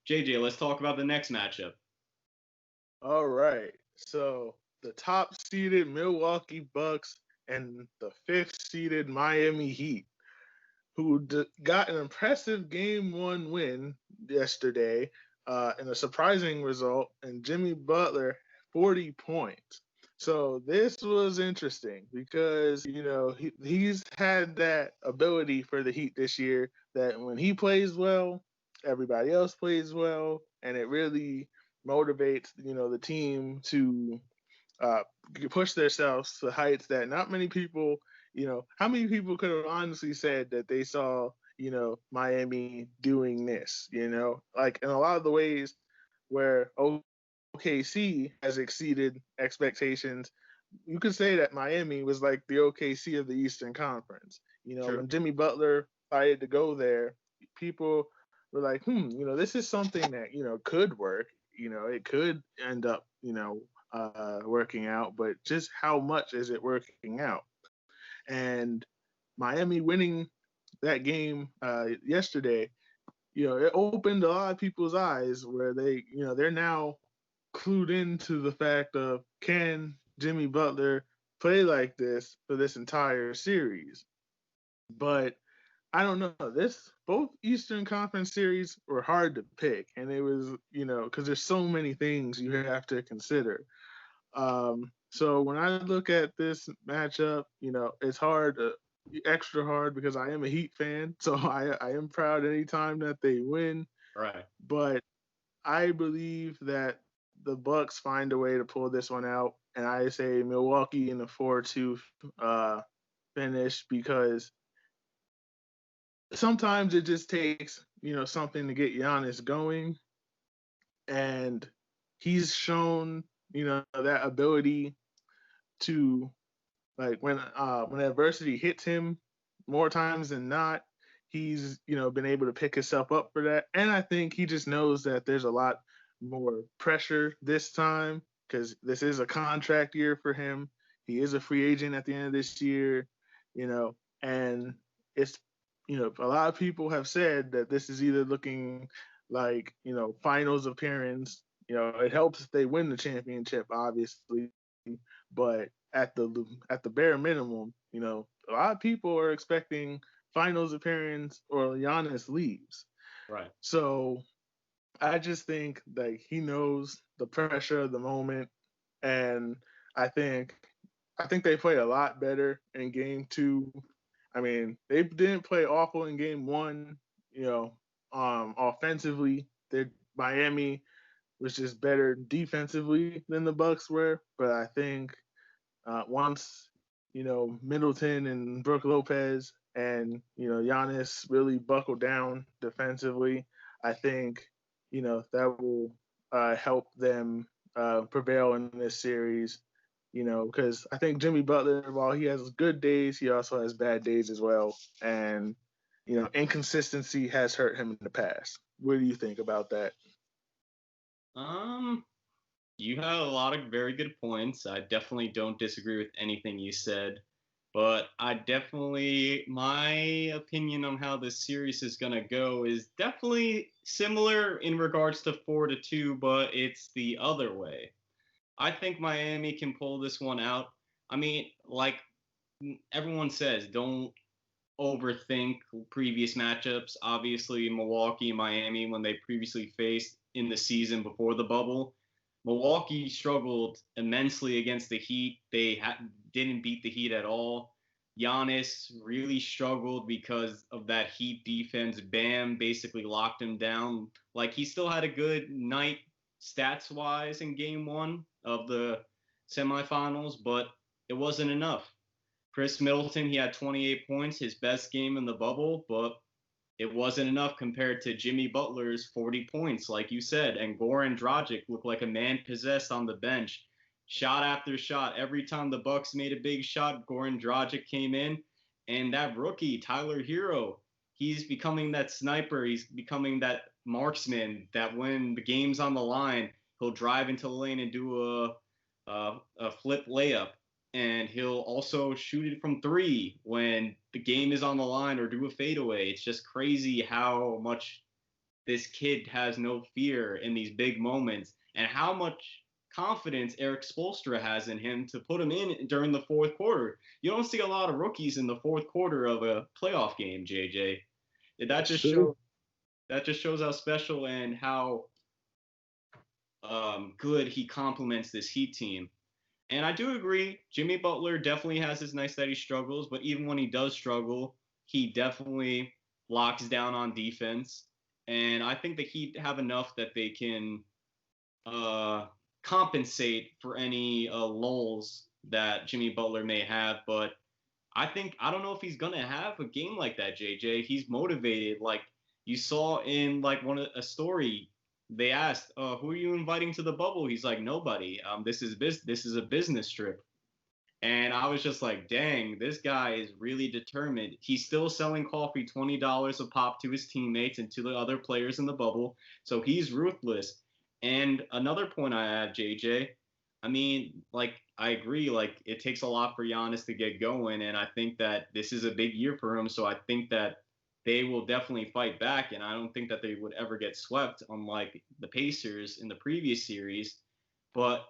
JJ, let's talk about the next matchup. All right. So the top seeded Milwaukee Bucks and the fifth seeded Miami Heat, who got an impressive game 1 win yesterday in a surprising result, and Jimmy Butler 40 points. So this was interesting because he's had that ability for the Heat this year that when he plays well, everybody else plays well, and it really motivates the team to uh, push themselves to heights that not many people, how many people could have honestly said that they saw, Miami doing this, like in a lot of the ways where OKC has exceeded expectations. You could say that Miami was like the OKC of the Eastern Conference. True. When Jimmy Butler decided to go there, people were like, this is something that, could work. It could end up, working out, but just how much is it working out? And Miami winning that game yesterday, it opened a lot of people's eyes where they're now clued into the fact of can Jimmy Butler play like this for this entire series? But I don't know. This both Eastern Conference series were hard to pick, and it was because there's so many things you have to consider. So when I look at this matchup, it's hard, extra hard because I am a Heat fan, so I am proud anytime that they win. Right. But I believe that the Bucks find a way to pull this one out, and I say Milwaukee in a 4-2 uh, finish because sometimes it just takes something to get Giannis going, and he's shown that ability to, like, when adversity hits him more times than not, he's been able to pick himself up for that, and I think he just knows that there's a lot more pressure this time because this is a contract year for him. He is a free agent at the end of this year, and it's a lot of people have said that this is either looking like finals appearance. It helps if they win the championship, obviously, but at the bare minimum, a lot of people are expecting finals appearance or Giannis leaves. Right. So I just think like he knows the pressure of the moment, and I think I think they play a lot better in game 2. I mean, they didn't play awful in game 1. Offensively, they Miami was just better defensively than the Bucks were. But I think once Middleton and Brooke Lopez and Giannis really buckle down defensively, I think that will help them prevail in this series. Because I think Jimmy Butler, while he has good days, he also has bad days as well, and inconsistency has hurt him in the past. What do you think about that? Um, you had a lot of very good points. I definitely don't disagree with anything you said, but my opinion on how this series is gonna go is definitely similar in regards to 4-2, but it's the other way. I think Miami can pull this one out. I mean, like everyone says, don't overthink previous matchups. Obviously, Milwaukee and Miami, when they previously faced in the season before the bubble, Milwaukee struggled immensely against the Heat. Didn't beat the Heat at all. Giannis really struggled because of that Heat defense. Bam basically locked him down. Like he still had a good night stats wise in game 1 of the semifinals, but it wasn't enough. Chris Middleton, he had 28 points, his best game in the bubble, but it wasn't enough compared to Jimmy Butler's 40 points, like you said. And Goran Dragic looked like a man possessed on the bench, shot after shot. Every time the Bucks made a big shot, Goran Dragic came in. And that rookie, Tyler Hero, he's becoming that sniper. He's becoming that marksman that when the game's on the line, he'll drive into the lane and do a flip layup, and he'll also shoot it from three when the game is on the line or do a fadeaway. It's just crazy how much this kid has no fear in these big moments, and how much confidence Eric Spoelstra has in him to put him in during the fourth quarter. You don't see a lot of rookies in the fourth quarter of a playoff game, JJ. That That's just true. shows that just shows how special and how good he complements this Heat team. And I do agree, Jimmy Butler definitely has his nights that he struggles, but even when he does struggle, he definitely locks down on defense. And I think the Heat have enough that they can uh, compensate for any lulls that Jimmy Butler may have. But I don't know if he's gonna have a game like that, JJ. He's motivated. Like you saw in like a story, they asked, "Who are you inviting to the bubble?" He's like, "Nobody. This is a business trip." And I was just like, "Dang, this guy is really determined." He's still selling coffee $20 a pop to his teammates and to the other players in the bubble. So he's ruthless. And another point I have, JJ, I mean, like I agree, like it takes a lot for Giannis to get going, and I think that this is a big year for him. So I think that they will definitely fight back, and I don't think that they would ever get swept, unlike the Pacers in the previous series. But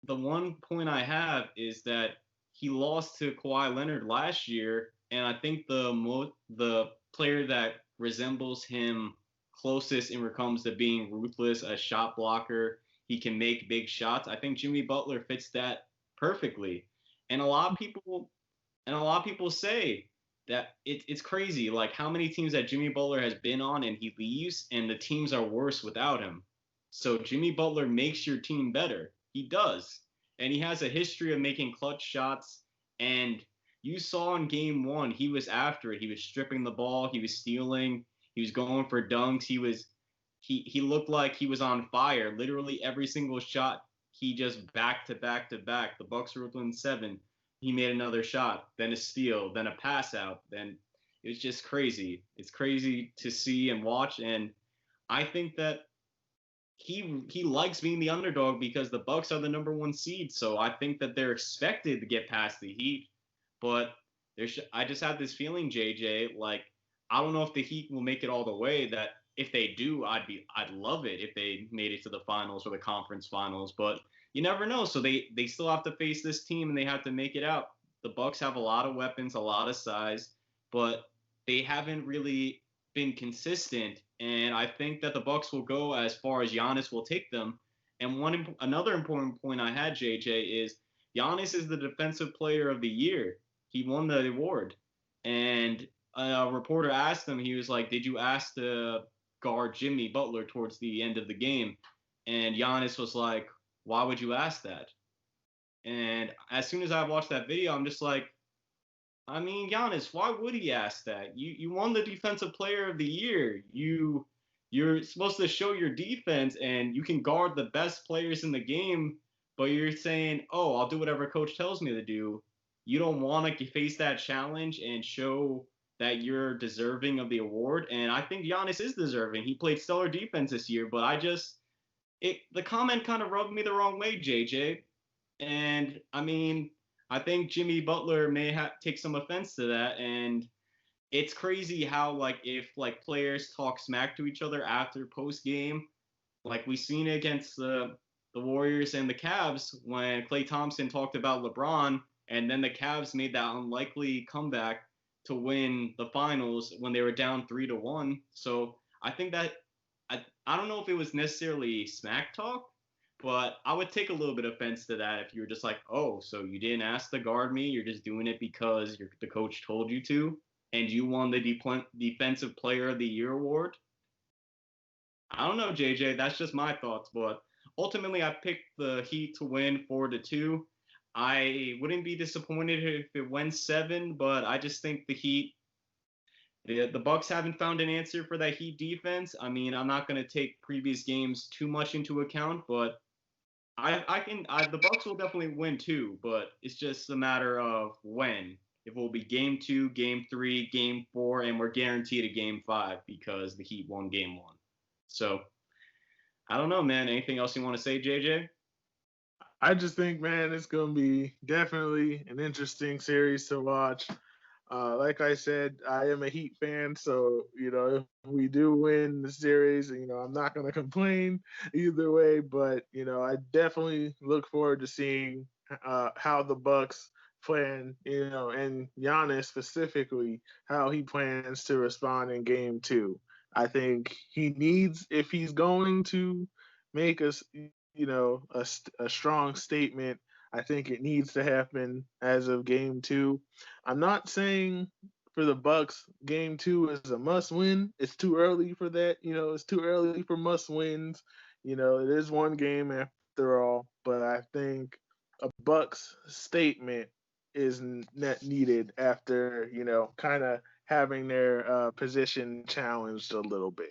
the one point I have is that he lost to Kawhi Leonard last year, and I think the player that resembles him closest in when it comes to being ruthless, a shot blocker, he can make big shots. I think Jimmy Butler fits that perfectly, and a lot of people say that it's crazy, like how many teams that Jimmy Butler has been on and he leaves, and the teams are worse without him. So Jimmy Butler makes your team better. He does. And he has a history of making clutch shots. And you saw in game one, he was after it. He was stripping the ball, he was stealing, he was going for dunks. He looked like he was on fire. Literally every single shot, he just back to back to back. The Bucks were within 7. He made another shot, then a steal, then a pass out. Then it was just crazy. It's crazy to see and watch. And I think that he likes being the underdog because the Bucks are the number 1 seed. So I think that they're expected to get past the Heat. But I just have this feeling, JJ, like I don't know if the Heat will make it all the way. That if they do, I'd love it if they made it to the finals or the conference finals. But you never know. So they still have to face this team and they have to make it out. The Bucks have a lot of weapons, a lot of size, but they haven't really been consistent, and I think that the Bucks will go as far as Giannis will take them. And another important point I had, JJ, is Giannis is the Defensive Player of the Year. He won the award, and a reporter asked him. He was like, "Did you ask to guard Jimmy Butler towards the end of the game?" And Giannis was like, "Why would you ask that?" And as soon as I watched that video, I'm just like, I mean, Giannis, why would he ask that? You won the defensive player of the year. You're supposed to show your defense and you can guard the best players in the game, but you're saying, "Oh, I'll do whatever coach tells me to do." You don't want to face that challenge and show that you're deserving of the award, and I think Giannis is deserving. He played stellar defense this year, but the comment kind of rubbed me the wrong way, JJ. And I mean, I think Jimmy Butler may take some offense to that. And it's crazy how like if like players talk smack to each other after post game, like we seen it against the Warriors and the Cavs when Klay Thompson talked about LeBron, and then the Cavs made that unlikely comeback to win the finals when they were down 3-1. So I think that I don't know if it was necessarily smack talk, but I would take a little bit of offense to that if you were just like, "Oh, so you didn't ask to guard me, you're just doing it because the coach told you to, and you won the Defensive Player of the Year award." I don't know, JJ. That's just my thoughts, but ultimately, I picked the Heat to win 4-2. I wouldn't be disappointed if it went 7, but I just think the Heat the Bucks haven't found an answer for that Heat defense. I mean, I'm not going to take previous games too much into account, but the Bucks will definitely win too, but it's just a matter of when. It will be game 2, game 3, game 4, and we're guaranteed a game 5 because the Heat won game 1. So I don't know, man. Anything else you want to say, JJ? I just think, man, it's gonna be definitely an interesting series to watch. Like I said, I am a Heat fan, so if we do win the series, I'm not gonna complain either way. But I definitely look forward to seeing how the Bucks plan, and Giannis specifically, how he plans to respond in Game Two. I think he needs, if he's going to make us, a strong statement. I think it needs to happen as of Game Two. I'm not saying for the Bucks, Game Two is a must win. It's too early for that. It's too early for must wins. It is one game after all, but I think a Bucks statement is net needed after kind of having their position challenged a little bit.